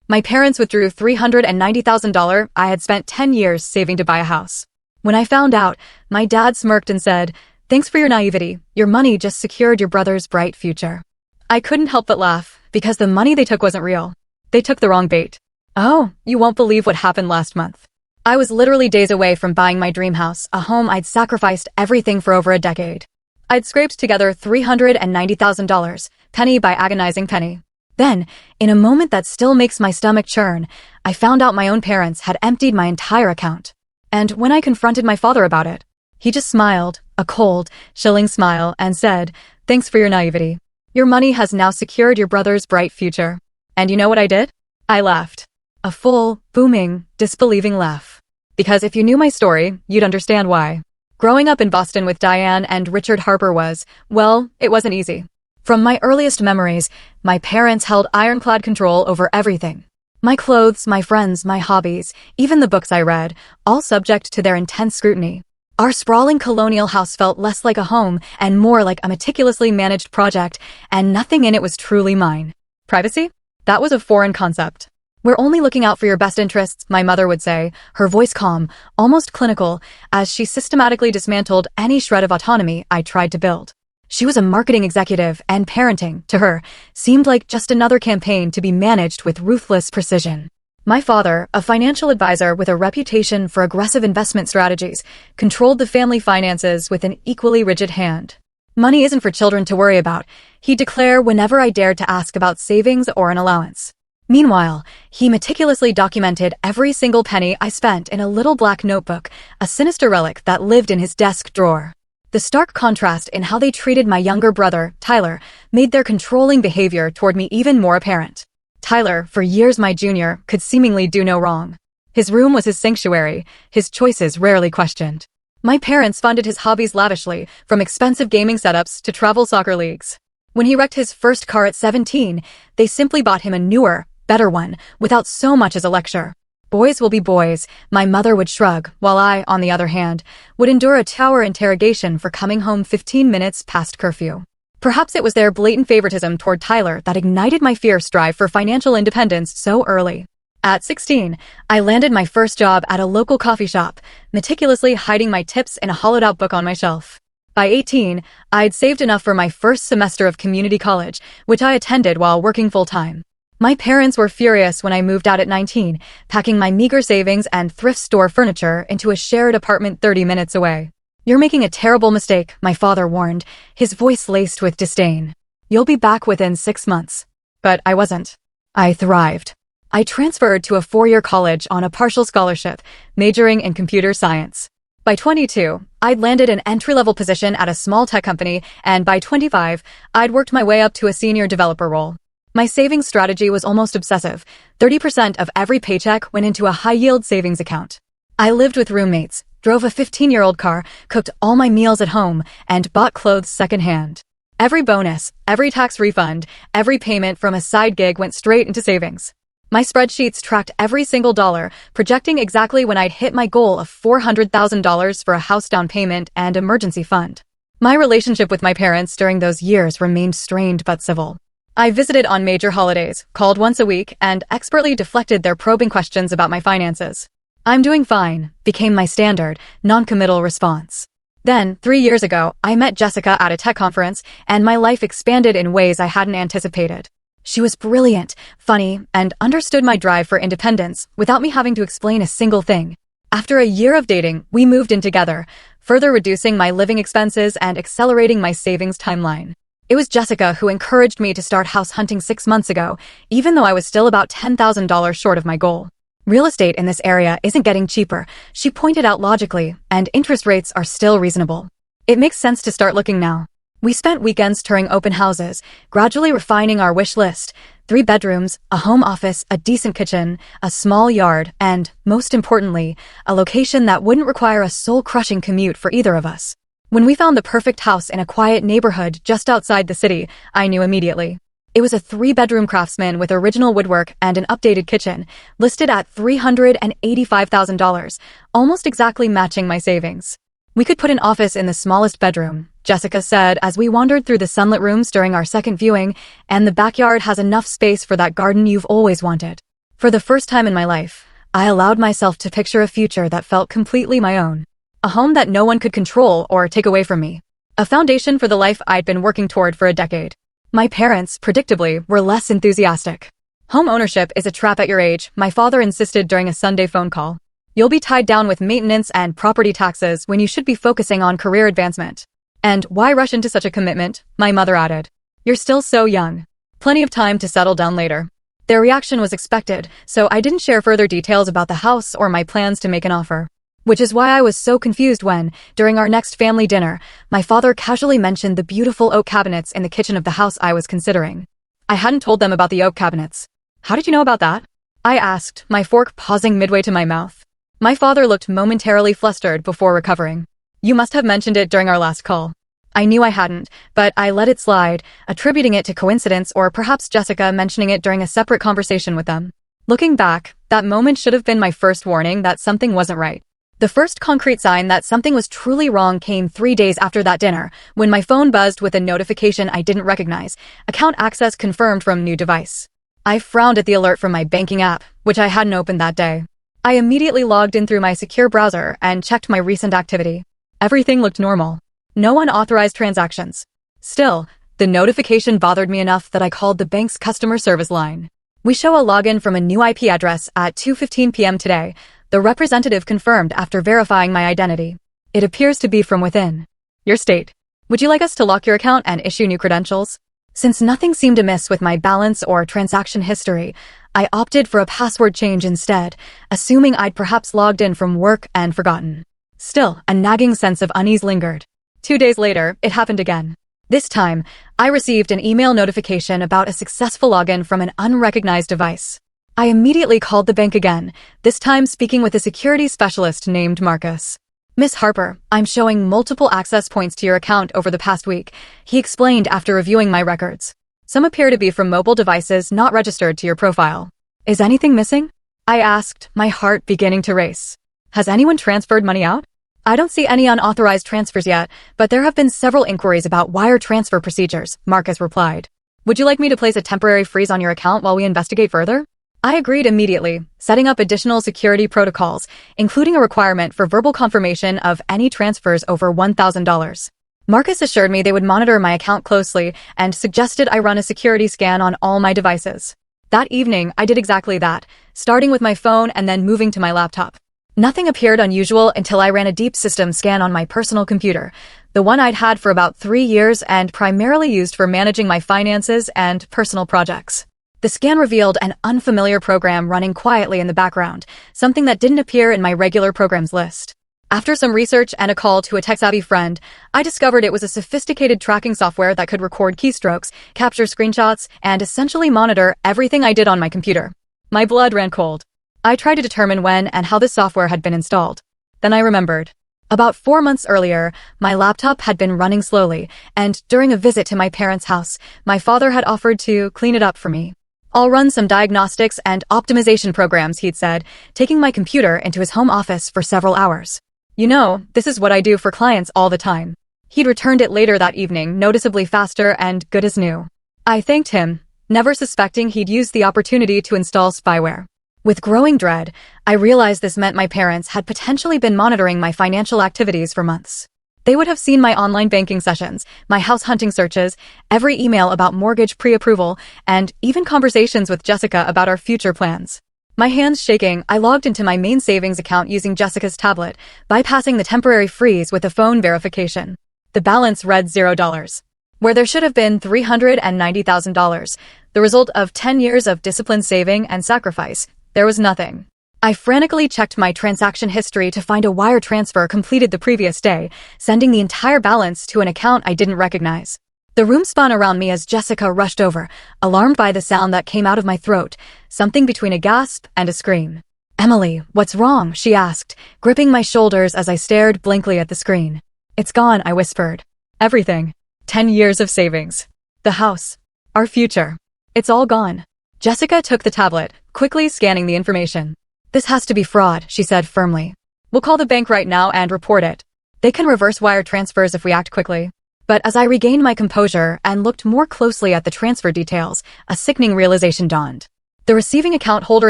My parents withdrew $390,000 I had spent 10 years saving to buy a house. When I found out, my dad smirked and said, "Thanks for your naivety. Your money just secured your brother's bright future." I couldn't help but laugh, because the money they took wasn't real. They took the wrong bait. Oh, you won't believe what happened last month. I was literally days away from buying my dream house, a home I'd sacrificed everything for over a decade. I'd scraped together $390,000, penny by agonizing penny. Then, in a moment that still makes my stomach churn, I found out my own parents had emptied my entire account. And when I confronted my father about it, he just smiled, a cold, chilling smile, and said, "Thanks for your naivety. Your money has now secured your brother's bright future." And you know what I did? I laughed. A full, booming, disbelieving laugh. Because if you knew my story, you'd understand why. Growing up in Boston with Diane and Richard Harper was, well, it wasn't easy. From my earliest memories, my parents held ironclad control over everything. My clothes, my friends, my hobbies, even the books I read, all subject to their intense scrutiny. Our sprawling colonial house felt less like a home and more like a meticulously managed project, and nothing in it was truly mine. Privacy? That was a foreign concept. "We're only looking out for your best interests," my mother would say, her voice calm, almost clinical, as she systematically dismantled any shred of autonomy I tried to build. She was a marketing executive, and parenting, to her, seemed like just another campaign to be managed with ruthless precision. My father, a financial advisor with a reputation for aggressive investment strategies, controlled the family finances with an equally rigid hand. "Money isn't for children to worry about," he'd declare whenever I dared to ask about savings or an allowance. Meanwhile, he meticulously documented every single penny I spent in a little black notebook, a sinister relic that lived in his desk drawer. The stark contrast in how they treated my younger brother, Tyler, made their controlling behavior toward me even more apparent. Tyler, for years my junior, could seemingly do no wrong. His room was his sanctuary, his choices rarely questioned. My parents funded his hobbies lavishly, from expensive gaming setups to travel soccer leagues. When he wrecked his first car at 17, they simply bought him a newer, better one, without so much as a lecture. "Boys will be boys," my mother would shrug, while I, on the other hand, would endure a tower interrogation for coming home 15 minutes past curfew. Perhaps it was their blatant favoritism toward Tyler that ignited my fierce drive for financial independence so early. At 16, I landed my first job at a local coffee shop, meticulously hiding my tips in a hollowed-out book on my shelf. By 18, I'd saved enough for my first semester of community college, which I attended while working full-time. My parents were furious when I moved out at 19, packing my meager savings and thrift store furniture into a shared apartment 30 minutes away. "You're making a terrible mistake," my father warned, his voice laced with disdain. "You'll be back within 6 months." But I wasn't. I thrived. I transferred to a 4-year college on a partial scholarship, majoring in computer science. By 22, I'd landed an entry-level position at a small tech company, and by 25, I'd worked my way up to a senior developer role. My savings strategy was almost obsessive. 30% of every paycheck went into a high-yield savings account. I lived with roommates, drove a 15-year-old car, cooked all my meals at home, and bought clothes secondhand. Every bonus, every tax refund, every payment from a side gig went straight into savings. My spreadsheets tracked every single dollar, projecting exactly when I'd hit my goal of $400,000 for a house down payment and emergency fund. My relationship with my parents during those years remained strained but civil. I visited on major holidays, called once a week, and expertly deflected their probing questions about my finances. "I'm doing fine," became my standard, non-committal response. Then, 3 years ago, I met Jessica at a tech conference, and my life expanded in ways I hadn't anticipated. She was brilliant, funny, and understood my drive for independence without me having to explain a single thing. After a year of dating, we moved in together, further reducing my living expenses and accelerating my savings timeline. It was Jessica who encouraged me to start house hunting 6 months ago, even though I was still about $10,000 short of my goal. "Real estate in this area isn't getting cheaper," she pointed out logically, "and interest rates are still reasonable. It makes sense to start looking now." We spent weekends touring open houses, gradually refining our wish list: 3 bedrooms, a home office, a decent kitchen, a small yard, and, most importantly, a location that wouldn't require a soul-crushing commute for either of us. When we found the perfect house in a quiet neighborhood just outside the city, I knew immediately. It was a 3-bedroom Craftsman with original woodwork and an updated kitchen, listed at $385,000, almost exactly matching my savings. "We could put an office in the smallest bedroom," Jessica said as we wandered through the sunlit rooms during our second viewing, "and the backyard has enough space for that garden you've always wanted." For the first time in my life, I allowed myself to picture a future that felt completely my own. A home that no one could control or take away from me. A foundation for the life I'd been working toward for a decade. My parents, predictably, were less enthusiastic. Home ownership is a trap at your age, my father insisted during a Sunday phone call. You'll be tied down with maintenance and property taxes when you should be focusing on career advancement. And why rush into such a commitment? My mother added. You're still so young. Plenty of time to settle down later. Their reaction was expected, so I didn't share further details about the house or my plans to make an offer. Which is why I was so confused when, during our next family dinner, my father casually mentioned the beautiful oak cabinets in the kitchen of the house I was considering. I hadn't told them about the oak cabinets. How did you know about that? I asked, my fork pausing midway to my mouth. My father looked momentarily flustered before recovering. You must have mentioned it during our last call. I knew I hadn't, but I let it slide, attributing it to coincidence or perhaps Jessica mentioning it during a separate conversation with them. Looking back, that moment should have been my first warning that something wasn't right. The first concrete sign that something was truly wrong came 3 days after that dinner, when my phone buzzed with a notification I didn't recognize. Account access confirmed from new device. I frowned at the alert from my banking app, which I hadn't opened that day. I immediately logged in through my secure browser and checked my recent activity. Everything looked normal. No unauthorized transactions. Still, the notification bothered me enough that I called the bank's customer service line. We show a login from a new IP address at 2:15 p.m. today. The representative confirmed after verifying my identity. It appears to be from within your state. Would you like us to lock your account and issue new credentials? Since nothing seemed amiss with my balance or transaction history, I opted for a password change instead, assuming I'd perhaps logged in from work and forgotten. Still, a nagging sense of unease lingered. 2 days later, it happened again. This time, I received an email notification about a successful login from an unrecognized device. I immediately called the bank again, this time speaking with a security specialist named Marcus. Miss Harper, I'm showing multiple access points to your account over the past week, he explained after reviewing my records. Some appear to be from mobile devices not registered to your profile. Is anything missing? I asked, my heart beginning to race. Has anyone transferred money out? I don't see any unauthorized transfers yet, but there have been several inquiries about wire transfer procedures, Marcus replied. Would you like me to place a temporary freeze on your account while we investigate further? I agreed immediately, setting up additional security protocols, including a requirement for verbal confirmation of any transfers over $1,000. Marcus assured me they would monitor my account closely and suggested I run a security scan on all my devices. That evening, I did exactly that, starting with my phone and then moving to my laptop. Nothing appeared unusual until I ran a deep system scan on my personal computer, the one I'd had for about 3 years and primarily used for managing my finances and personal projects. The scan revealed an unfamiliar program running quietly in the background, something that didn't appear in my regular programs list. After some research and a call to a tech-savvy friend, I discovered it was a sophisticated tracking software that could record keystrokes, capture screenshots, and essentially monitor everything I did on my computer. My blood ran cold. I tried to determine when and how the software had been installed. Then I remembered. About 4 months earlier, my laptop had been running slowly, and during a visit to my parents' house, my father had offered to clean it up for me. I'll run some diagnostics and optimization programs, he'd said, taking my computer into his home office for several hours. You know, this is what I do for clients all the time. He'd returned it later that evening, noticeably faster and good as new. I thanked him, never suspecting he'd used the opportunity to install spyware. With growing dread, I realized this meant my parents had potentially been monitoring my financial activities for months. They would have seen my online banking sessions, my house hunting searches, every email about mortgage pre-approval, and even conversations with Jessica about our future plans. My hands shaking, I logged into my main savings account using Jessica's tablet, bypassing the temporary freeze with a phone verification. The balance read $0, where there should have been $390,000, the result of 10 years of disciplined saving and sacrifice. There was nothing. I frantically checked my transaction history to find a wire transfer completed the previous day, sending the entire balance to an account I didn't recognize. The room spun around me as Jessica rushed over, alarmed by the sound that came out of my throat, something between a gasp and a scream. Emily, what's wrong? She asked, gripping my shoulders as I stared blankly at the screen. It's gone, I whispered. Everything. 10 years of savings. The house. Our future. It's all gone. Jessica took the tablet, quickly scanning the information. This has to be fraud, she said firmly. We'll call the bank right now and report it. They can reverse wire transfers if we act quickly. But as I regained my composure and looked more closely at the transfer details, a sickening realization dawned. The receiving account holder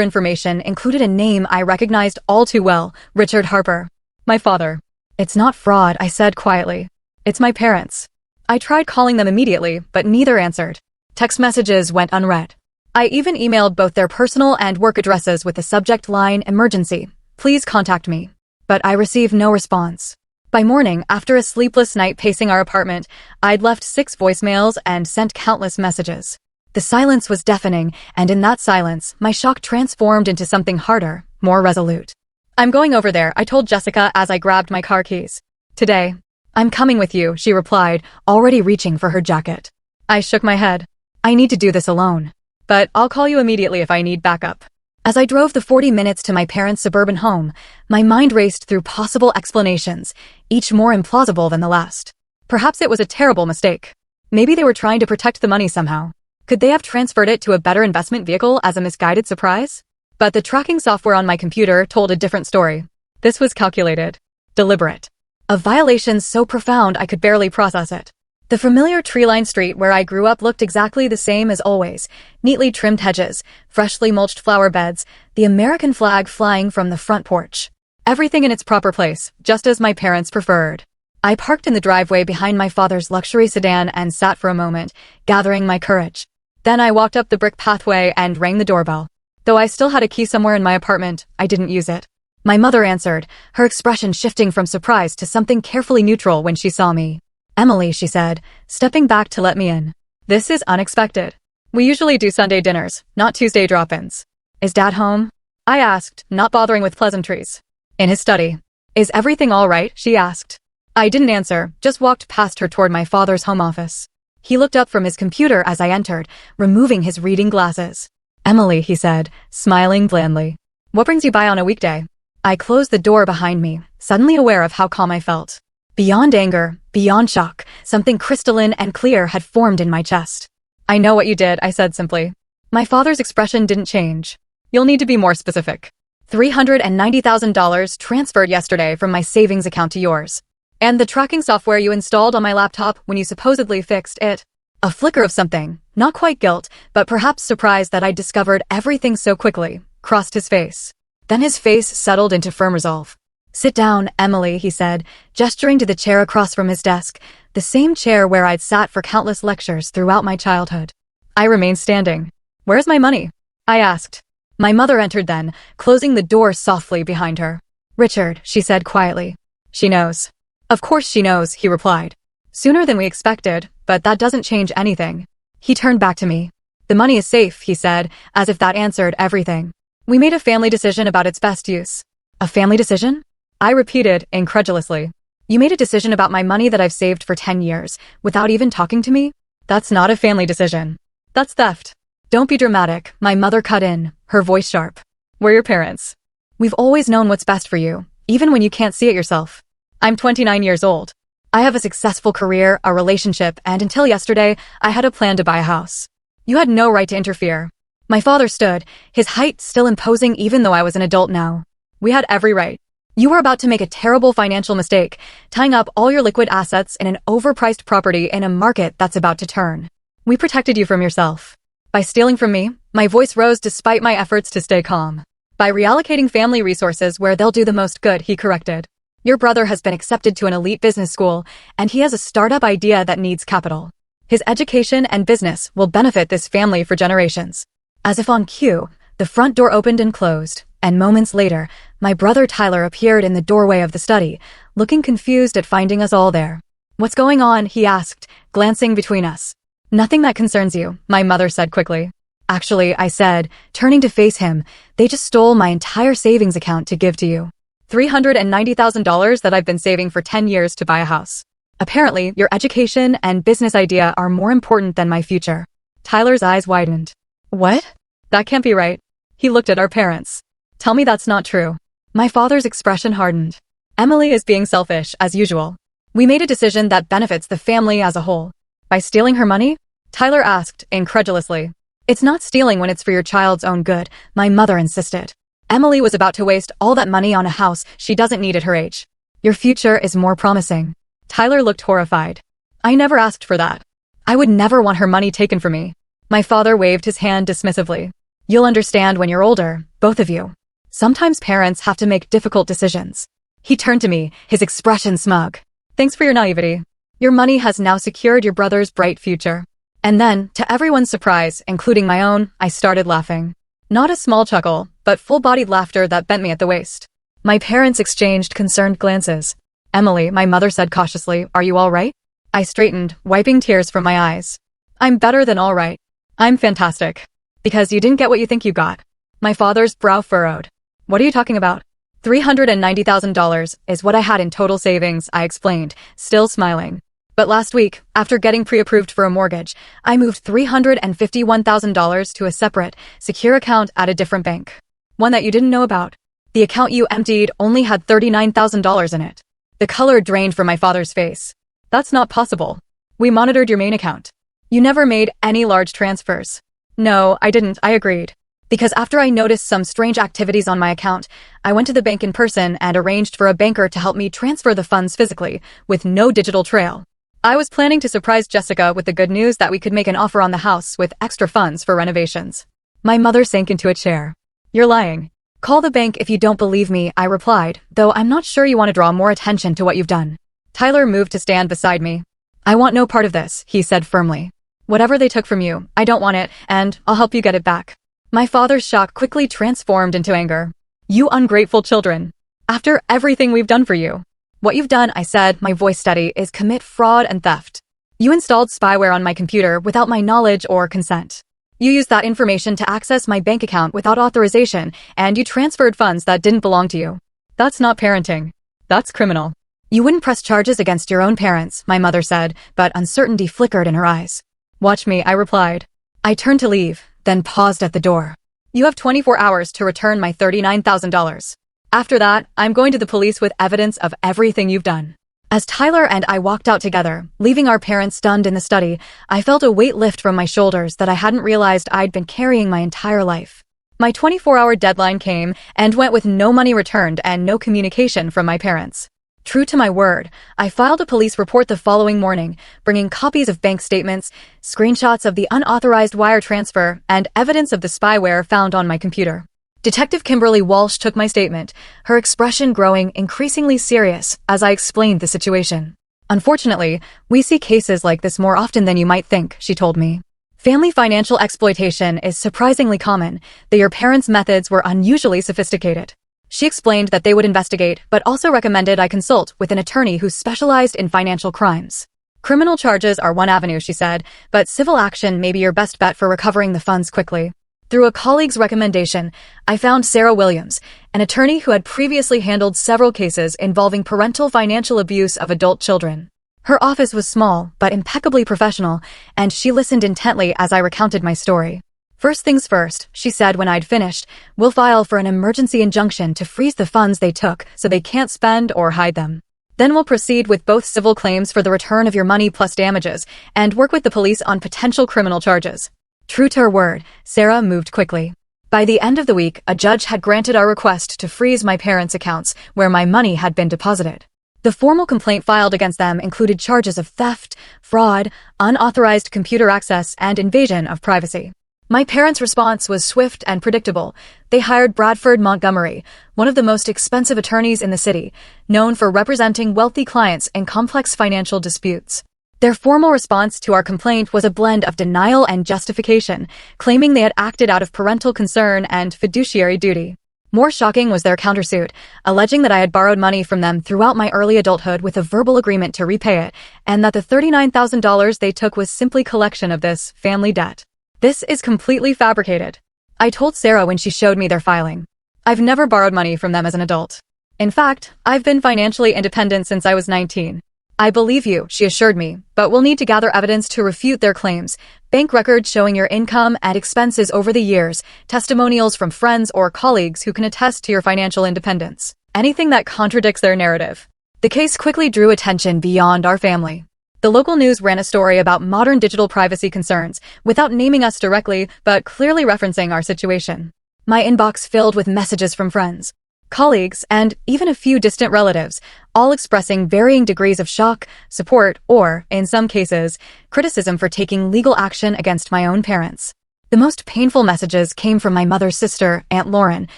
information included a name I recognized all too well, Richard Harper. My father. It's not fraud, I said quietly. It's my parents. I tried calling them immediately, but neither answered. Text messages went unread. I even emailed both their personal and work addresses with the subject line emergency. Please contact me. But I received no response. By morning, after a sleepless night pacing our apartment, I'd left 6 voicemails and sent countless messages. The silence was deafening, and in that silence, my shock transformed into something harder, more resolute. I'm going over there, I told Jessica as I grabbed my car keys. Today. I'm coming with you, she replied, already reaching for her jacket. I shook my head. I need to do this alone. But I'll call you immediately if I need backup. As I drove the 40 minutes to my parents' suburban home, my mind raced through possible explanations, each more implausible than the last. Perhaps it was a terrible mistake. Maybe they were trying to protect the money somehow. Could they have transferred it to a better investment vehicle as a misguided surprise? But the tracking software on my computer told a different story. This was calculated. Deliberate. A violation so profound I could barely process it. The familiar tree-lined street where I grew up looked exactly the same as always. Neatly trimmed hedges, freshly mulched flower beds, the American flag flying from the front porch. Everything in its proper place, just as my parents preferred. I parked in the driveway behind my father's luxury sedan and sat for a moment, gathering my courage. Then I walked up the brick pathway and rang the doorbell. Though I still had a key somewhere in my apartment, I didn't use it. My mother answered, her expression shifting from surprise to something carefully neutral when she saw me. Emily, she said, stepping back to let me in. This is unexpected. We usually do Sunday dinners, not Tuesday drop-ins. Is Dad home? I asked, not bothering with pleasantries. In his study. Is everything all right? She asked. I didn't answer, just walked past her toward my father's home office. He looked up from his computer as I entered, removing his reading glasses. Emily, he said, smiling blandly. What brings you by on a weekday? I closed the door behind me, suddenly aware of how calm I felt. Beyond anger, beyond shock, something crystalline and clear had formed in my chest. I know what you did, I said simply. My father's expression didn't change. You'll need to be more specific. $390,000 transferred yesterday from my savings account to yours. And the tracking software you installed on my laptop when you supposedly fixed it. A flicker of something, not quite guilt, but perhaps surprise that I'd discovered everything so quickly, crossed his face. Then his face settled into firm resolve. Sit down, Emily, he said, gesturing to the chair across from his desk, the same chair where I'd sat for countless lectures throughout my childhood. I remained standing. Where's my money? I asked. My mother entered then, closing the door softly behind her. Richard, she said quietly. She knows. Of course she knows, he replied. Sooner than we expected, but that doesn't change anything. He turned back to me. The money is safe, he said, as if that answered everything. We made a family decision about its best use. A family decision? I repeated, incredulously. You made a decision about my money that I've saved for 10 years, without even talking to me? That's not a family decision. That's theft. Don't be dramatic, my mother cut in, her voice sharp. We're your parents. We've always known what's best for you, even when you can't see it yourself. I'm 29 years old. I have a successful career, a relationship, and until yesterday, I had a plan to buy a house. You had no right to interfere. My father stood, his height still imposing even though I was an adult now. We had every right. You were about to make a terrible financial mistake, tying up all your liquid assets in an overpriced property in a market that's about to turn. We protected you from yourself. By stealing from me, my voice rose despite my efforts to stay calm. By reallocating family resources where they'll do the most good, he corrected. Your brother has been accepted to an elite business school, and he has a startup idea that needs capital. His education and business will benefit this family for generations. As if on cue, the front door opened and closed, and moments later, my brother Tyler appeared in the doorway of the study, looking confused at finding us all there. What's going on? He asked, glancing between us. Nothing that concerns you, my mother said quickly. Actually, I said, turning to face him, they just stole my entire savings account to give to you. $390,000 that I've been saving for 10 years to buy a house. Apparently, your education and business idea are more important than my future. Tyler's eyes widened. What? That can't be right. He looked at our parents. Tell me that's not true. My father's expression hardened. Emily is being selfish, as usual. We made a decision that benefits the family as a whole. By stealing her money? Tyler asked, incredulously. It's not stealing when it's for your child's own good, my mother insisted. Emily was about to waste all that money on a house she doesn't need at her age. Your future is more promising. Tyler looked horrified. I never asked for that. I would never want her money taken from me. My father waved his hand dismissively. You'll understand when you're older, both of you. Sometimes parents have to make difficult decisions. He turned to me, his expression smug. Thanks for your naivety. Your money has now secured your brother's bright future. And then, to everyone's surprise, including my own, I started laughing. Not a small chuckle, but full-bodied laughter that bent me at the waist. My parents exchanged concerned glances. Emily, my mother said cautiously, are you all right? I straightened, wiping tears from my eyes. I'm better than all right. I'm fantastic. Because you didn't get what you think you got. My father's brow furrowed. What are you talking about? $390,000 is what I had in total savings, I explained, still smiling. But last week, after getting pre-approved for a mortgage, I moved $351,000 to a separate, secure account at a different bank. One that you didn't know about. The account you emptied only had $39,000 in it. The color drained from my father's face. That's not possible. We monitored your main account. You never made any large transfers. No, I didn't, I agreed. Because after I noticed some strange activities on my account, I went to the bank in person and arranged for a banker to help me transfer the funds physically, with no digital trail. I was planning to surprise Jessica with the good news that we could make an offer on the house with extra funds for renovations. My mother sank into a chair. You're lying. Call the bank if you don't believe me, I replied, though I'm not sure you want to draw more attention to what you've done. Tyler moved to stand beside me. I want no part of this, he said firmly. Whatever they took from you, I don't want it, and I'll help you get it back. My father's shock quickly transformed into anger. You ungrateful children. After everything we've done for you. What you've done, I said, my voice steady, is commit fraud and theft. You installed spyware on my computer without my knowledge or consent. You used that information to access my bank account without authorization, and you transferred funds that didn't belong to you. That's not parenting. That's criminal. You wouldn't press charges against your own parents, my mother said, but uncertainty flickered in her eyes. Watch me, I replied. I turned to leave, then paused at the door. You have 24 hours to return my $39,000. After that, I'm going to the police with evidence of everything you've done. As Tyler and I walked out together, leaving our parents stunned in the study, I felt a weight lift from my shoulders that I hadn't realized I'd been carrying my entire life. My 24-hour deadline came and went with no money returned and no communication from my parents. True to my word, I filed a police report the following morning, bringing copies of bank statements, screenshots of the unauthorized wire transfer, and evidence of the spyware found on my computer. Detective Kimberly Walsh took my statement, her expression growing increasingly serious as I explained the situation. Unfortunately, we see cases like this more often than you might think, she told me. Family financial exploitation is surprisingly common, though your parents' methods were unusually sophisticated. She explained that they would investigate, but also recommended I consult with an attorney who specialized in financial crimes. Criminal charges are one avenue, she said, but civil action may be your best bet for recovering the funds quickly. Through a colleague's recommendation, I found Sarah Williams, an attorney who had previously handled several cases involving parental financial abuse of adult children. Her office was small, but impeccably professional, and she listened intently as I recounted my story. First things first, she said when I'd finished, we'll file for an emergency injunction to freeze the funds they took so they can't spend or hide them. Then we'll proceed with both civil claims for the return of your money plus damages, and work with the police on potential criminal charges. True to her word, Sarah moved quickly. By the end of the week, a judge had granted our request to freeze my parents' accounts where my money had been deposited. The formal complaint filed against them included charges of theft, fraud, unauthorized computer access, and invasion of privacy. My parents' response was swift and predictable. They hired Bradford Montgomery, one of the most expensive attorneys in the city, known for representing wealthy clients in complex financial disputes. Their formal response to our complaint was a blend of denial and justification, claiming they had acted out of parental concern and fiduciary duty. More shocking was their countersuit, alleging that I had borrowed money from them throughout my early adulthood with a verbal agreement to repay it, and that the $39,000 they took was simply collection of this family debt. This is completely fabricated. I told Sarah when she showed me their filing. I've never borrowed money from them as an adult. In fact, I've been financially independent since I was 19. I believe you, she assured me, but we'll need to gather evidence to refute their claims. Bank records showing your income and expenses over the years, testimonials from friends or colleagues who can attest to your financial independence. Anything that contradicts their narrative. The case quickly drew attention beyond our family. The local news ran a story about modern digital privacy concerns, without naming us directly, but clearly referencing our situation. My inbox filled with messages from friends, colleagues, and even a few distant relatives, all expressing varying degrees of shock, support, or, in some cases, criticism for taking legal action against my own parents. The The most painful messages came from my mother's sister, Aunt Lauren,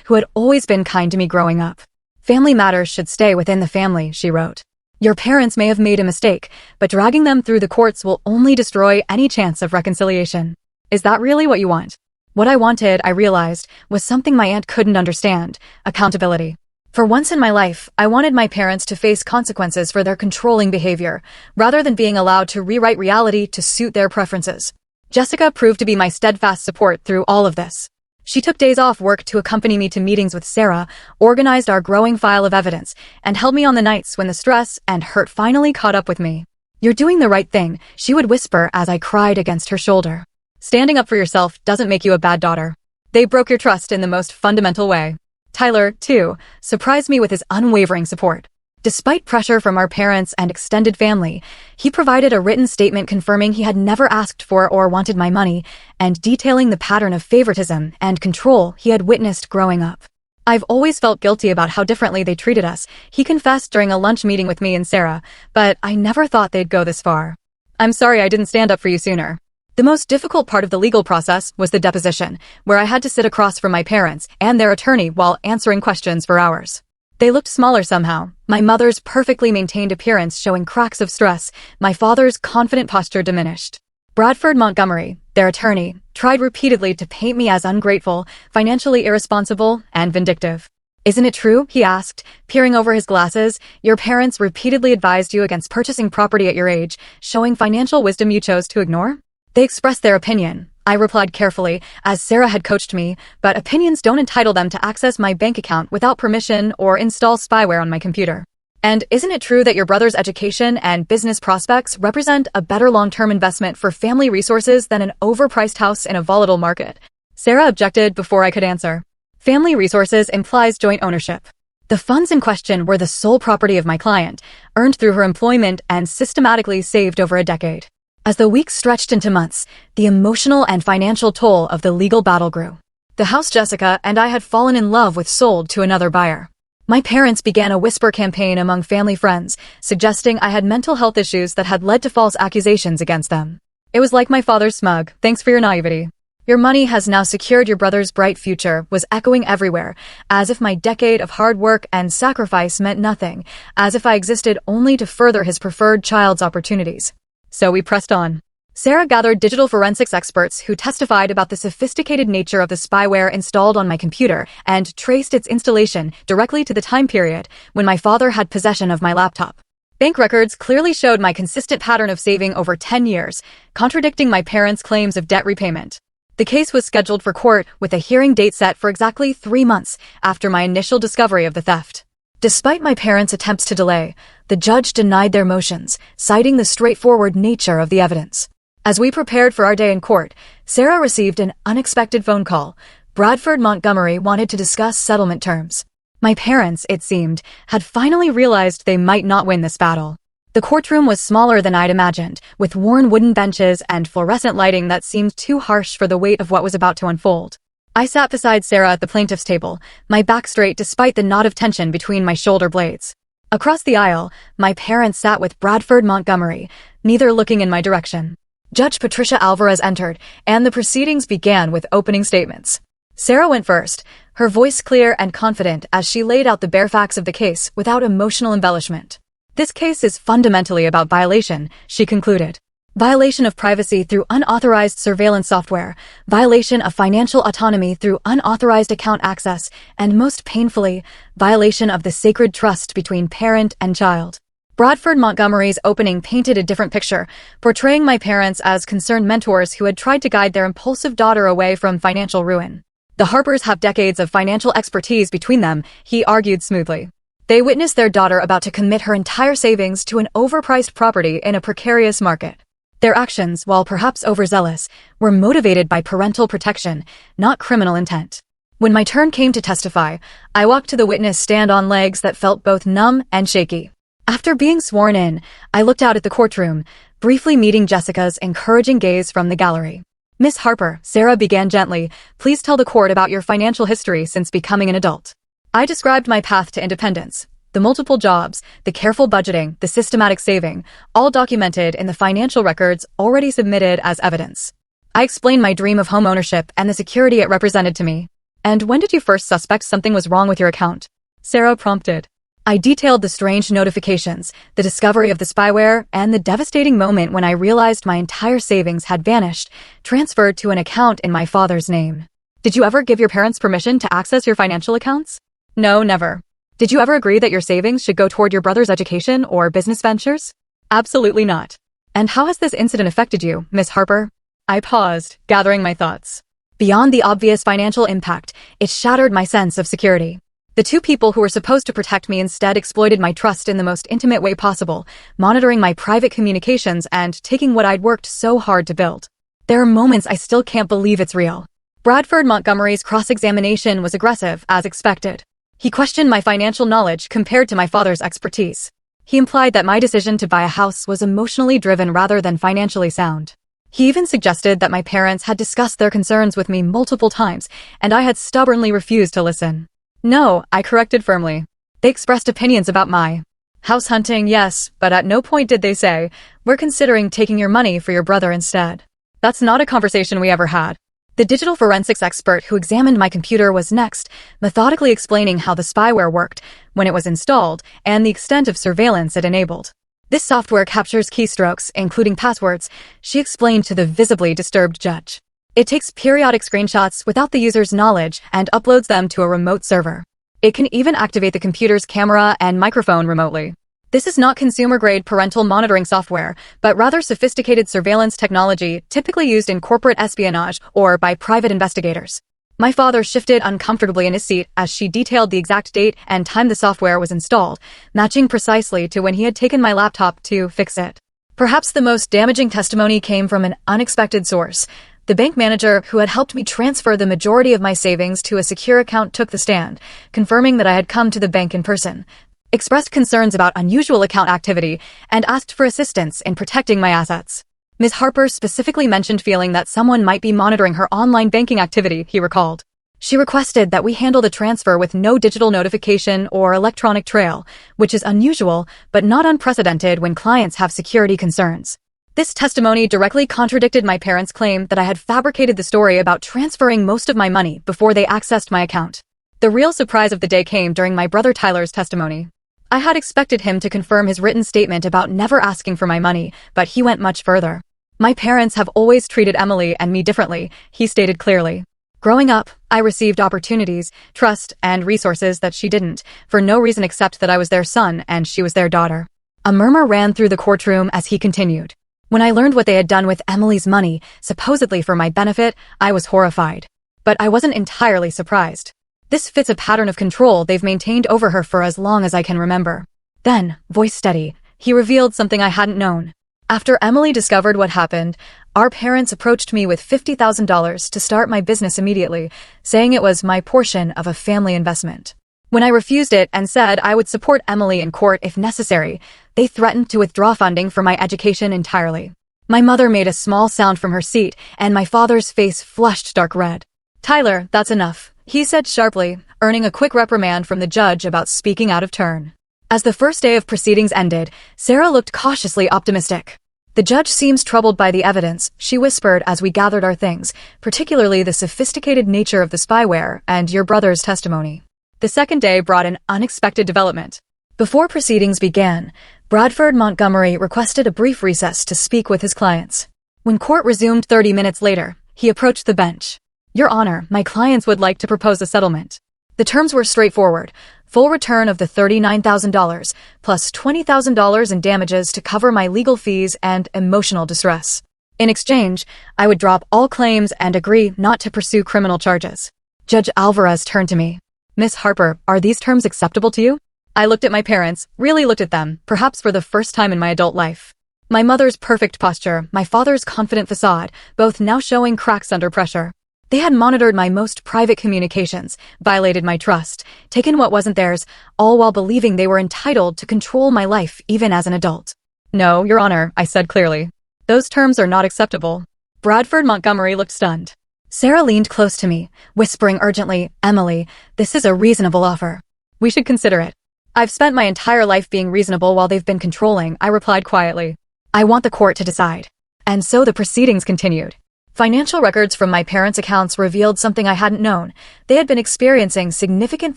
who had always been kind to me growing up. "Family matters should stay within the family," she wrote. "Your parents may have made a mistake, but dragging them through the courts will only destroy any chance of reconciliation. Is that really what you want?" What I wanted, I realized, was something my aunt couldn't understand: accountability. For once in my life, I wanted my parents to face consequences for their controlling behavior, rather than being allowed to rewrite reality to suit their preferences. Jessica proved to be my steadfast support through all of this. She took days off work to accompany me to meetings with Sarah, organized our growing file of evidence, and held me on the nights when the stress and hurt finally caught up with me. "You're doing the right thing," she would whisper as I cried against her shoulder. "Standing up for yourself doesn't make you a bad daughter." They broke your trust in the most fundamental way. Tyler, too, surprised me with his unwavering support. Despite pressure from our parents and extended family, he provided a written statement confirming he had never asked for or wanted my money, and detailing the pattern of favoritism and control he had witnessed growing up. "I've always felt guilty about how differently they treated us," he confessed during a lunch meeting with me and Sarah, "but I never thought they'd go this far. I'm sorry I didn't stand up for you sooner." The most difficult part of the legal process was the deposition, where I had to sit across from my parents and their attorney while answering questions for hours. They looked smaller somehow, my mother's perfectly maintained appearance showing cracks of stress, my father's confident posture diminished. Bradford Montgomery, their attorney, tried repeatedly to paint me as ungrateful, financially irresponsible, and vindictive. "Isn't it true?" he asked, peering over his glasses. "Your parents repeatedly advised you against purchasing property at your age, showing financial wisdom you chose to ignore?" "They expressed their opinion," I replied carefully, as Sarah had coached me, "but opinions don't entitle them to access my bank account without permission or install spyware on my computer." "And isn't it true that your brother's education and business prospects represent a better long-term investment for family resources than an overpriced house in a volatile market?" Sarah objected before I could answer. Family resources implies joint ownership. The funds in question were the sole property of my client, earned through her employment and systematically saved over a decade. As the weeks stretched into months, the emotional and financial toll of the legal battle grew. The house Jessica and I had fallen in love with sold to another buyer. My parents began a whisper campaign among family friends, suggesting I had mental health issues that had led to false accusations against them. It was like my father's smug, "Thanks for your naivety. Your money has now secured your brother's bright future," was echoing everywhere, as if my decade of hard work and sacrifice meant nothing, as if I existed only to further his preferred child's opportunities. So we pressed on. Sarah gathered digital forensics experts who testified about the sophisticated nature of the spyware installed on my computer and traced its installation directly to the time period when my father had possession of my laptop. Bank records clearly showed my consistent pattern of saving over 10 years, contradicting my parents' claims of debt repayment. The case was scheduled for court with a hearing date set for exactly 3 months after my initial discovery of the theft. Despite my parents' attempts to delay, the judge denied their motions, citing the straightforward nature of the evidence. As we prepared for our day in court, Sarah received an unexpected phone call. Bradford Montgomery wanted to discuss settlement terms. My parents, it seemed, had finally realized they might not win this battle. The courtroom was smaller than I'd imagined, with worn wooden benches and fluorescent lighting that seemed too harsh for the weight of what was about to unfold. I sat beside Sarah at the plaintiff's table, my back straight despite the knot of tension between my shoulder blades. Across the aisle, my parents sat with Bradford Montgomery, neither looking in my direction. Judge Patricia Alvarez entered, and the proceedings began with opening statements. Sarah went first, her voice clear and confident as she laid out the bare facts of the case without emotional embellishment. "This case is fundamentally about violation," she concluded. "Violation of privacy through unauthorized surveillance software, violation of financial autonomy through unauthorized account access, and most painfully, violation of the sacred trust between parent and child." Bradford Montgomery's opening painted a different picture, portraying my parents as concerned mentors who had tried to guide their impulsive daughter away from financial ruin. "The Harpers have decades of financial expertise between them," he argued smoothly. "They witnessed their daughter about to commit her entire savings to an overpriced property in a precarious market. Their actions, while perhaps overzealous, were motivated by parental protection, not criminal intent." When my turn came to testify, I walked to the witness stand on legs that felt both numb and shaky. After being sworn in, I looked out at the courtroom, briefly meeting Jessica's encouraging gaze from the gallery. "Miss Harper," Sarah began gently, "please tell the court about your financial history since becoming an adult." I described my path to independence. The multiple jobs, the careful budgeting, the systematic saving, all documented in the financial records already submitted as evidence. I explained my dream of home ownership and the security it represented to me. And when did you first suspect something was wrong with your account? Sarah prompted. I detailed the strange notifications, the discovery of the spyware, and the devastating moment when I realized my entire savings had vanished, transferred to an account in my father's name. Did you ever give your parents permission to access your financial accounts? No, never. Did you ever agree that your savings should go toward your brother's education or business ventures? Absolutely not. And how has this incident affected you, Miss Harper? I paused, gathering my thoughts. Beyond the obvious financial impact, it shattered my sense of security. The two people who were supposed to protect me instead exploited my trust in the most intimate way possible, monitoring my private communications and taking what I'd worked so hard to build. There are moments I still can't believe it's real. Bradford Montgomery's cross-examination was aggressive, as expected. He questioned my financial knowledge compared to my father's expertise. He implied that my decision to buy a house was emotionally driven rather than financially sound. He even suggested that my parents had discussed their concerns with me multiple times, and I had stubbornly refused to listen. No, I corrected firmly. They expressed opinions about my house hunting, yes, but at no point did they say, we're considering taking your money for your brother instead. That's not a conversation we ever had. The digital forensics expert who examined my computer was next, methodically explaining how the spyware worked, when it was installed, and the extent of surveillance it enabled. This software captures keystrokes, including passwords, she explained to the visibly disturbed judge. It takes periodic screenshots without the user's knowledge and uploads them to a remote server. It can even activate the computer's camera and microphone remotely. This is not consumer-grade parental monitoring software, but rather sophisticated surveillance technology typically used in corporate espionage or by private investigators. My father shifted uncomfortably in his seat as she detailed the exact date and time the software was installed, matching precisely to when he had taken my laptop to fix it. Perhaps the most damaging testimony came from an unexpected source. The bank manager who had helped me transfer the majority of my savings to a secure account took the stand, confirming that I had come to the bank in person, expressed concerns about unusual account activity, and asked for assistance in protecting my assets. Ms. Harper specifically mentioned feeling that someone might be monitoring her online banking activity, he recalled. She requested that we handle the transfer with no digital notification or electronic trail, which is unusual but not unprecedented when clients have security concerns. This testimony directly contradicted my parents' claim that I had fabricated the story about transferring most of my money before they accessed my account. The real surprise of the day came during my brother Tyler's testimony. I had expected him to confirm his written statement about never asking for my money, but he went much further. My parents have always treated Emily and me differently, he stated clearly. Growing up, I received opportunities, trust, and resources that she didn't, for no reason except that I was their son and she was their daughter. A murmur ran through the courtroom as he continued. When I learned what they had done with Emily's money, supposedly for my benefit, I was horrified. But I wasn't entirely surprised. This fits a pattern of control they've maintained over her for as long as I can remember. Then, voice steady, he revealed something I hadn't known. After Emily discovered what happened, our parents approached me with $50,000 to start my business immediately, saying it was my portion of a family investment. When I refused it and said I would support Emily in court if necessary, they threatened to withdraw funding for my education entirely. My mother made a small sound from her seat, and my father's face flushed dark red. Tyler, that's enough, he said sharply, earning a quick reprimand from the judge about speaking out of turn. As the first day of proceedings ended, Sarah looked cautiously optimistic. The judge seems troubled by the evidence, she whispered as we gathered our things, particularly the sophisticated nature of the spyware and your brother's testimony. The second day brought an unexpected development. Before proceedings began, Bradford Montgomery requested a brief recess to speak with his clients. When court resumed 30 minutes later, he approached the bench. Your Honor, my clients would like to propose a settlement. The terms were straightforward. Full return of the $39,000, plus $20,000 in damages to cover my legal fees and emotional distress. In exchange, I would drop all claims and agree not to pursue criminal charges. Judge Alvarez turned to me. Miss Harper, are these terms acceptable to you? I looked at my parents, really looked at them, perhaps for the first time in my adult life. My mother's perfect posture, my father's confident facade, both now showing cracks under pressure. They had monitored my most private communications, violated my trust, taken what wasn't theirs, all while believing they were entitled to control my life even as an adult. No, Your Honor, I said clearly. Those terms are not acceptable. Bradford Montgomery looked stunned. Sarah leaned close to me, whispering urgently, Emily, this is a reasonable offer. We should consider it. I've spent my entire life being reasonable while they've been controlling, I replied quietly. I want the court to decide. And so the proceedings continued. Financial records from my parents' accounts revealed something I hadn't known. They had been experiencing significant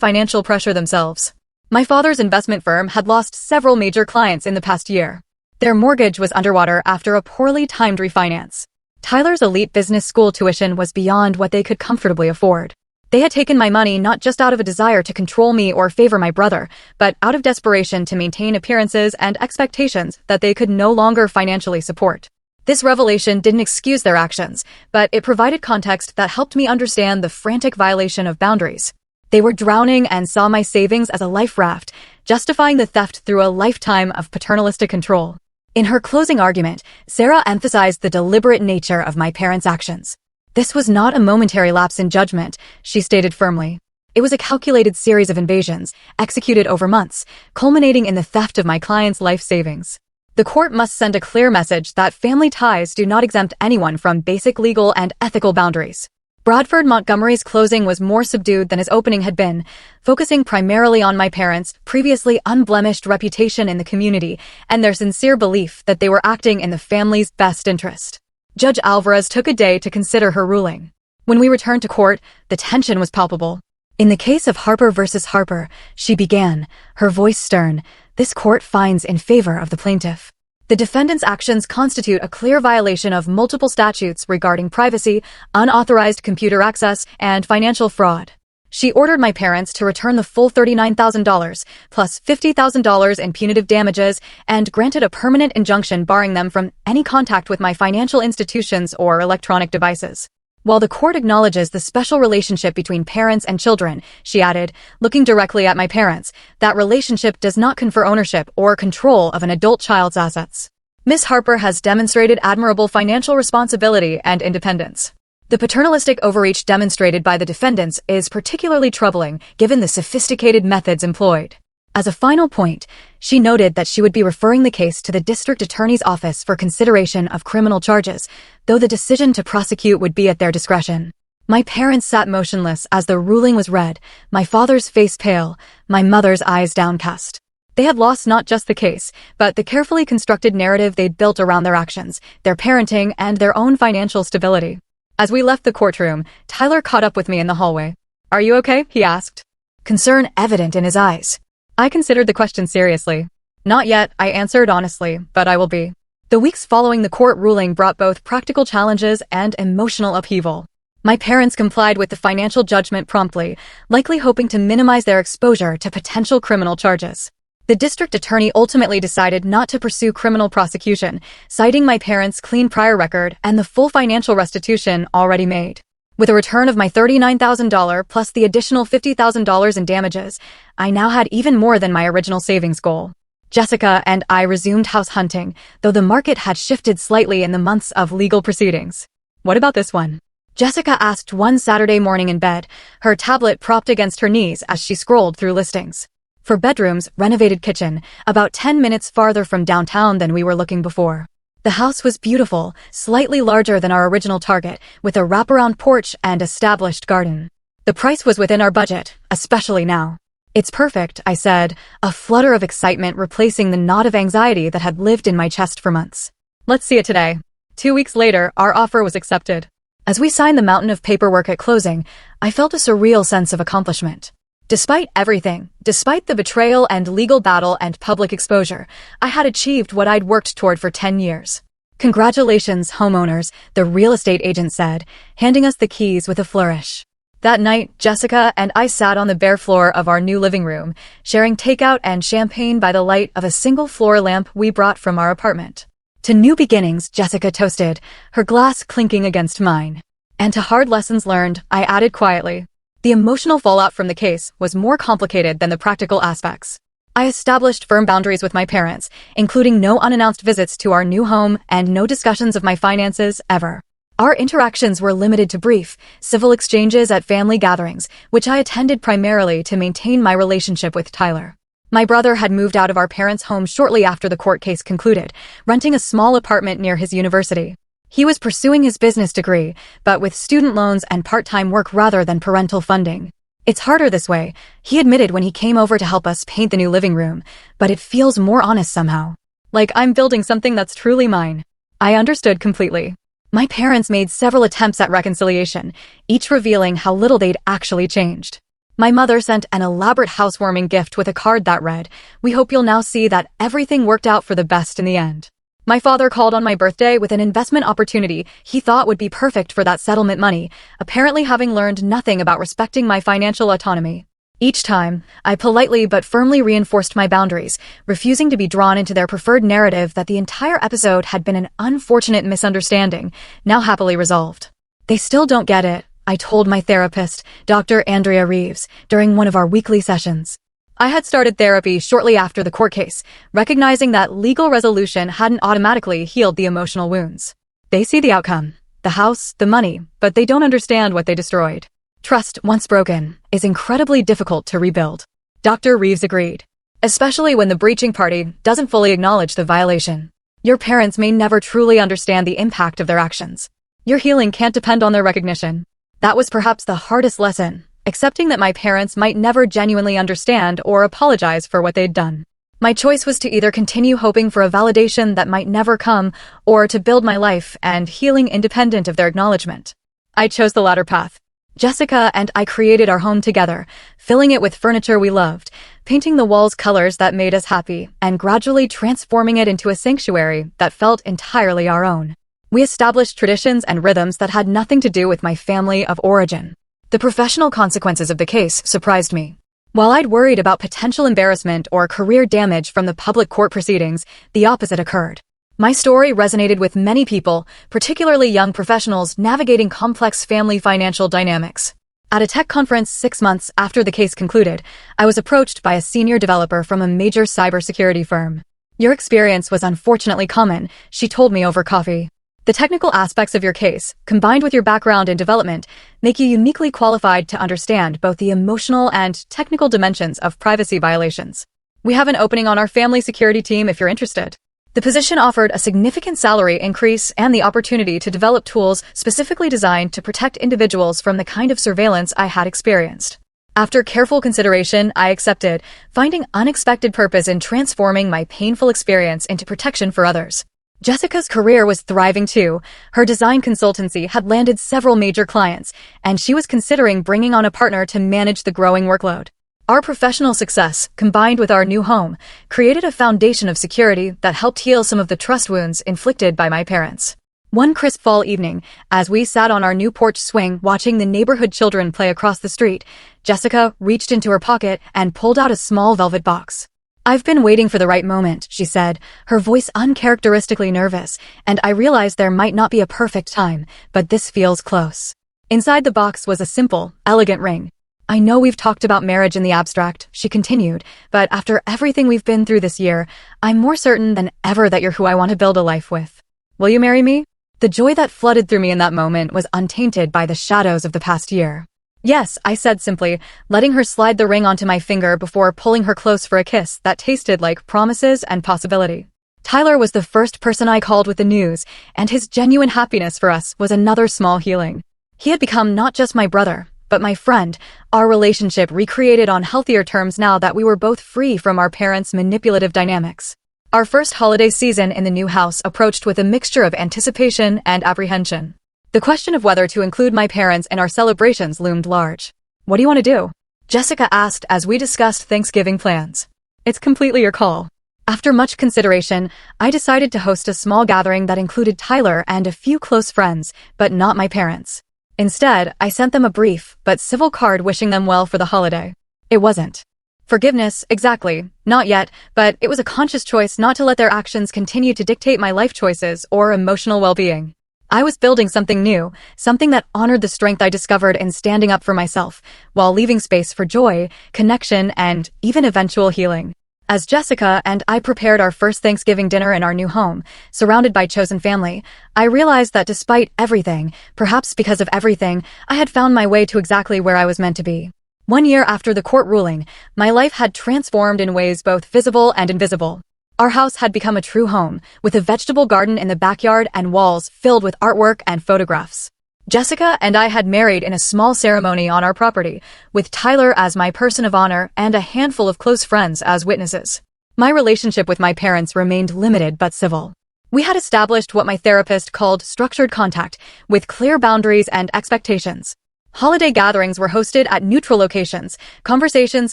financial pressure themselves. My father's investment firm had lost several major clients in the past year. Their mortgage was underwater after a poorly timed refinance. Tyler's elite business school tuition was beyond what they could comfortably afford. They had taken my money not just out of a desire to control me or favor my brother, but out of desperation to maintain appearances and expectations that they could no longer financially support. This revelation didn't excuse their actions, but it provided context that helped me understand the frantic violation of boundaries. They were drowning and saw my savings as a life raft, justifying the theft through a lifetime of paternalistic control. In her closing argument, Sarah emphasized the deliberate nature of my parents' actions. This was not a momentary lapse in judgment, she stated firmly. It was a calculated series of invasions, executed over months, culminating in the theft of my clients' life savings. The court must send a clear message that family ties do not exempt anyone from basic legal and ethical boundaries. Bradford Montgomery's closing was more subdued than his opening had been, focusing primarily on my parents' previously unblemished reputation in the community and their sincere belief that they were acting in the family's best interest. Judge Alvarez took a day to consider her ruling. When we returned to court, the tension was palpable. In the case of Harper versus Harper, she began, her voice stern, this court finds in favor of the plaintiff. The defendant's actions constitute a clear violation of multiple statutes regarding privacy, unauthorized computer access, and financial fraud. She ordered my parents to return the full $39,000, plus $50,000 in punitive damages, and granted a permanent injunction barring them from any contact with my financial institutions or electronic devices. While the court acknowledges the special relationship between parents and children, she added, looking directly at my parents, that relationship does not confer ownership or control of an adult child's assets. Ms. Harper has demonstrated admirable financial responsibility and independence. The paternalistic overreach demonstrated by the defendants is particularly troubling given the sophisticated methods employed. As a final point, she noted that she would be referring the case to the district attorney's office for consideration of criminal charges, though the decision to prosecute would be at their discretion. My parents sat motionless as the ruling was read, my father's face pale, my mother's eyes downcast. They had lost not just the case, but the carefully constructed narrative they'd built around their actions, their parenting, and their own financial stability. As we left the courtroom, Tyler caught up with me in the hallway. "Are you okay?" he asked. Concern evident in his eyes. I considered the question seriously. "Not yet," I answered honestly, "but I will be." The weeks following the court ruling brought both practical challenges and emotional upheaval. My parents complied with the financial judgment promptly, likely hoping to minimize their exposure to potential criminal charges. The district attorney ultimately decided not to pursue criminal prosecution, citing my parents' clean prior record and the full financial restitution already made. With a return of my $39,000 plus the additional $50,000 in damages, I now had even more than my original savings goal. Jessica and I resumed house hunting, though the market had shifted slightly in the months of legal proceedings. "What about this one?" Jessica asked one Saturday morning in bed, her tablet propped against her knees as she scrolled through listings. For bedrooms, renovated kitchen, about 10 minutes farther from downtown than we were looking before. The house was beautiful, slightly larger than our original target, with a wraparound porch and established garden. The price was within our budget, especially now. "It's perfect," I said, a flutter of excitement replacing the knot of anxiety that had lived in my chest for months. "Let's see it today." 2 weeks later, our offer was accepted. As we signed the mountain of paperwork at closing, I felt a surreal sense of accomplishment. Despite everything, despite the betrayal and legal battle and public exposure, I had achieved what I'd worked toward for 10 years. "Congratulations, homeowners," the real estate agent said, handing us the keys with a flourish. That night, Jessica and I sat on the bare floor of our new living room, sharing takeout and champagne by the light of a single floor lamp we brought from our apartment. "To new beginnings," Jessica toasted, her glass clinking against mine. "And to hard lessons learned," I added quietly. The emotional fallout from the case was more complicated than the practical aspects. I established firm boundaries with my parents, including no unannounced visits to our new home and no discussions of my finances ever. Our interactions were limited to brief, civil exchanges at family gatherings, which I attended primarily to maintain my relationship with Tyler. My brother had moved out of our parents' home shortly after the court case concluded, renting a small apartment near his university. He was pursuing his business degree, but with student loans and part-time work rather than parental funding. "It's harder this way," he admitted when he came over to help us paint the new living room, "but it feels more honest somehow. Like I'm building something that's truly mine." I understood completely. My parents made several attempts at reconciliation, each revealing how little they'd actually changed. My mother sent an elaborate housewarming gift with a card that read, "We hope you'll now see that everything worked out for the best in the end." My father called on my birthday with an investment opportunity he thought would be perfect for that settlement money, apparently having learned nothing about respecting my financial autonomy. Each time, I politely but firmly reinforced my boundaries, refusing to be drawn into their preferred narrative that the entire episode had been an unfortunate misunderstanding, now happily resolved. "They still don't get it," I told my therapist, Dr. Andrea Reeves, during one of our weekly sessions. I had started therapy shortly after the court case, recognizing that legal resolution hadn't automatically healed the emotional wounds. "They see the outcome, the house, the money, but they don't understand what they destroyed. Trust, once broken, is incredibly difficult to rebuild." Dr. Reeves agreed, especially when the breaching party doesn't fully acknowledge the violation. Your parents may never truly understand the impact of their actions. Your healing can't depend on their recognition. That was perhaps the hardest lesson, accepting that my parents might never genuinely understand or apologize for what they'd done. My choice was to either continue hoping for a validation that might never come, or to build my life and healing independent of their acknowledgement. I chose the latter path. Jessica and I created our home together, filling it with furniture we loved, painting the walls colors that made us happy, and gradually transforming it into a sanctuary that felt entirely our own. We established traditions and rhythms that had nothing to do with my family of origin. The professional consequences of the case surprised me. While I'd worried about potential embarrassment or career damage from the public court proceedings, the opposite occurred. My story resonated with many people, particularly young professionals navigating complex family financial dynamics. At a tech conference 6 months after the case concluded, I was approached by a senior developer from a major cybersecurity firm. "Your experience was unfortunately common," she told me over coffee. "The technical aspects of your case, combined with your background in development, make you uniquely qualified to understand both the emotional and technical dimensions of privacy violations. We have an opening on our family security team if you're interested." The position offered a significant salary increase and the opportunity to develop tools specifically designed to protect individuals from the kind of surveillance I had experienced. After careful consideration, I accepted, finding unexpected purpose in transforming my painful experience into protection for others. Jessica's career was thriving too. Her design consultancy had landed several major clients, and she was considering bringing on a partner to manage the growing workload. Our professional success, combined with our new home, created a foundation of security that helped heal some of the trust wounds inflicted by my parents. One crisp fall evening, as we sat on our new porch swing watching the neighborhood children play across the street, Jessica reached into her pocket and pulled out a small velvet box. "I've been waiting for the right moment," she said, her voice uncharacteristically nervous, "and I realized there might not be a perfect time, but this feels close." Inside the box was a simple, elegant ring. "I know we've talked about marriage in the abstract," she continued, "but after everything we've been through this year, I'm more certain than ever that you're who I want to build a life with. Will you marry me?" The joy that flooded through me in that moment was untainted by the shadows of the past year. "Yes," I said simply, letting her slide the ring onto my finger before pulling her close for a kiss that tasted like promises and possibility. Tyler was the first person I called with the news, and his genuine happiness for us was another small healing. He had become not just my brother, but my friend, our relationship recreated on healthier terms now that we were both free from our parents' manipulative dynamics. Our first holiday season in the new house approached with a mixture of anticipation and apprehension. The question of whether to include my parents in our celebrations loomed large. "What do you want to do?" Jessica asked as we discussed Thanksgiving plans. "It's completely your call." After much consideration, I decided to host a small gathering that included Tyler and a few close friends, but not my parents. Instead, I sent them a brief but civil card wishing them well for the holiday. It wasn't forgiveness, exactly, not yet, but it was a conscious choice not to let their actions continue to dictate my life choices or emotional well-being. I was building something new, something that honored the strength I discovered in standing up for myself, while leaving space for joy, connection, and even eventual healing. As Jessica and I prepared our first Thanksgiving dinner in our new home, surrounded by chosen family, I realized that despite everything, perhaps because of everything, I had found my way to exactly where I was meant to be. 1 year after the court ruling, my life had transformed in ways both visible and invisible. Our house had become a true home, with a vegetable garden in the backyard and walls filled with artwork and photographs. Jessica and I had married in a small ceremony on our property, with Tyler as my person of honor and a handful of close friends as witnesses. My relationship with my parents remained limited but civil. We had established what my therapist called structured contact, with clear boundaries and expectations. Holiday gatherings were hosted at neutral locations, conversations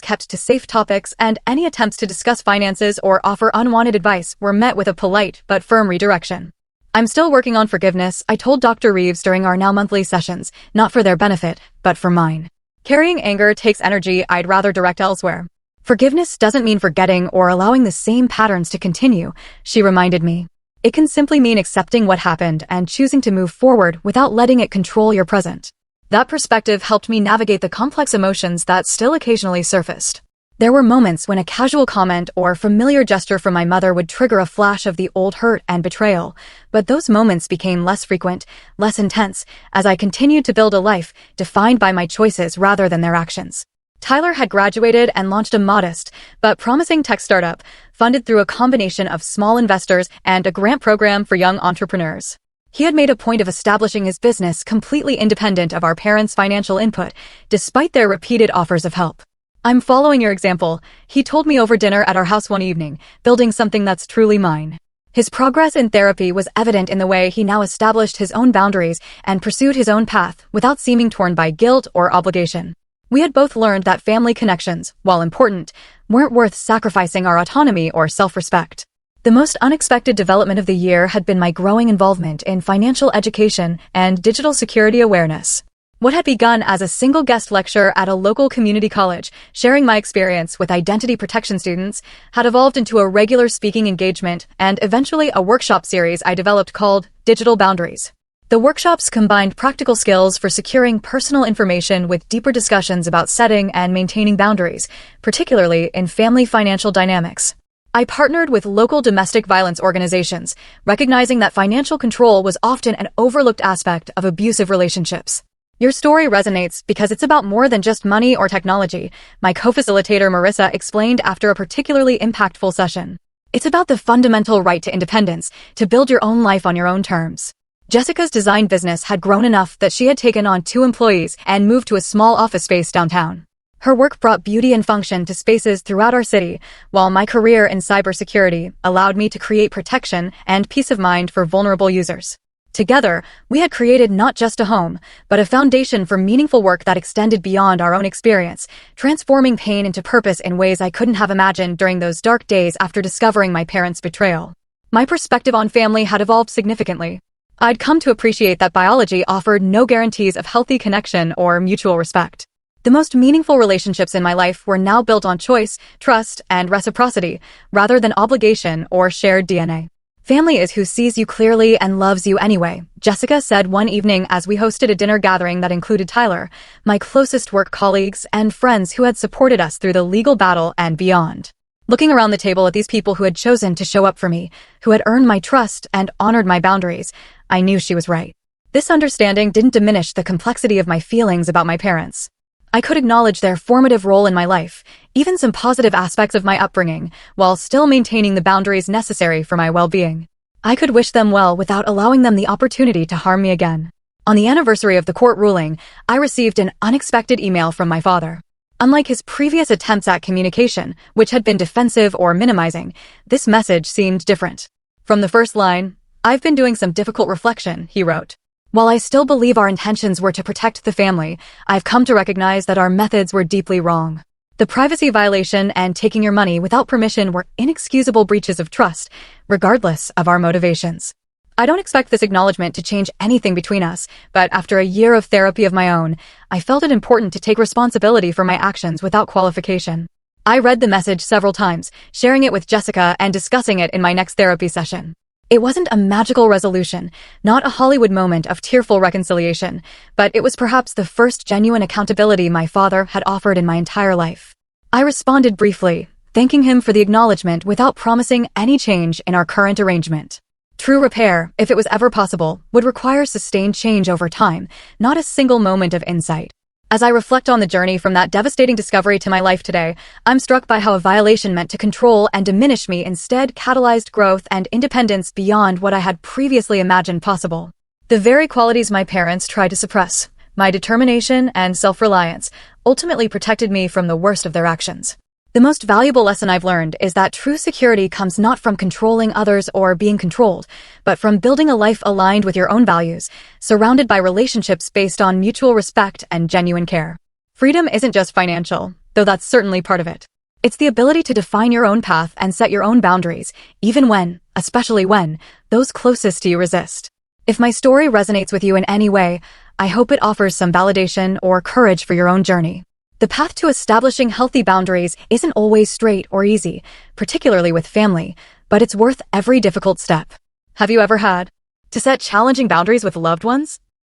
kept to safe topics, and any attempts to discuss finances or offer unwanted advice were met with a polite but firm redirection. I'm still working on forgiveness, I told Dr. Reeves during our now monthly sessions, not for their benefit, but for mine. Carrying anger takes energy I'd rather direct elsewhere. Forgiveness doesn't mean forgetting or allowing the same patterns to continue, she reminded me. It can simply mean accepting what happened and choosing to move forward without letting it control your present. That perspective helped me navigate the complex emotions that still occasionally surfaced. There were moments when a casual comment or familiar gesture from my mother would trigger a flash of the old hurt and betrayal, but those moments became less frequent, less intense, as I continued to build a life defined by my choices rather than their actions. Tyler had graduated and launched a modest but promising tech startup, funded through a combination of small investors and a grant program for young entrepreneurs. He had made a point of establishing his business completely independent of our parents' financial input, despite their repeated offers of help. I'm following your example, he told me over dinner at our house one evening, building something that's truly mine. His progress in therapy was evident in the way he now established his own boundaries and pursued his own path without seeming torn by guilt or obligation. We had both learned that family connections, while important, weren't worth sacrificing our autonomy or self-respect. The most unexpected development of the year had been my growing involvement in financial education and digital security awareness. What had begun as a single guest lecture at a local community college, sharing my experience with identity protection students, had evolved into a regular speaking engagement and eventually a workshop series I developed called Digital Boundaries. The workshops combined practical skills for securing personal information with deeper discussions about setting and maintaining boundaries, particularly in family financial dynamics. I partnered with local domestic violence organizations, recognizing that financial control was often an overlooked aspect of abusive relationships. Your story resonates because it's about more than just money or technology, my co-facilitator Marissa explained after a particularly impactful session. It's about the fundamental right to independence, to build your own life on your own terms. Jessica's design business had grown enough that she had taken on 2 employees and moved to a small office space downtown. Her work brought beauty and function to spaces throughout our city, while my career in cybersecurity allowed me to create protection and peace of mind for vulnerable users. Together, we had created not just a home, but a foundation for meaningful work that extended beyond our own experience, transforming pain into purpose in ways I couldn't have imagined during those dark days after discovering my parents' betrayal. My perspective on family had evolved significantly. I'd come to appreciate that biology offered no guarantees of healthy connection or mutual respect. The most meaningful relationships in my life were now built on choice, trust, and reciprocity, rather than obligation or shared DNA. Family is who sees you clearly and loves you anyway, Jessica said one evening as we hosted a dinner gathering that included Tyler, my closest work colleagues, and friends who had supported us through the legal battle and beyond. Looking around the table at these people who had chosen to show up for me, who had earned my trust and honored my boundaries, I knew she was right. This understanding didn't diminish the complexity of my feelings about my parents. I could acknowledge their formative role in my life, even some positive aspects of my upbringing, while still maintaining the boundaries necessary for my well-being. I could wish them well without allowing them the opportunity to harm me again. On the anniversary of the court ruling, I received an unexpected email from my father. Unlike his previous attempts at communication, which had been defensive or minimizing, this message seemed different. From the first line, "I've been doing some difficult reflection," he wrote. While I still believe our intentions were to protect the family, I've come to recognize that our methods were deeply wrong. The privacy violation and taking your money without permission were inexcusable breaches of trust, regardless of our motivations. I don't expect this acknowledgement to change anything between us, but after a year of therapy of my own, I felt it important to take responsibility for my actions without qualification. I read the message several times, sharing it with Jessica and discussing it in my next therapy session. It wasn't a magical resolution, not a Hollywood moment of tearful reconciliation, but it was perhaps the first genuine accountability my father had offered in my entire life. I responded briefly, thanking him for the acknowledgement without promising any change in our current arrangement. True repair, if it was ever possible, would require sustained change over time, not a single moment of insight. As I reflect on the journey from that devastating discovery to my life today, I'm struck by how a violation meant to control and diminish me instead catalyzed growth and independence beyond what I had previously imagined possible. The very qualities my parents tried to suppress, my determination and self-reliance, ultimately protected me from the worst of their actions. The most valuable lesson I've learned is that true security comes not from controlling others or being controlled, but from building a life aligned with your own values, surrounded by relationships based on mutual respect and genuine care. Freedom isn't just financial, though that's certainly part of it. It's the ability to define your own path and set your own boundaries, even when, especially when, those closest to you resist. If my story resonates with you in any way, I hope it offers some validation or courage for your own journey. The path to establishing healthy boundaries isn't always straight or easy, particularly with family, but it's worth every difficult step. Have you ever had to set challenging boundaries with loved ones?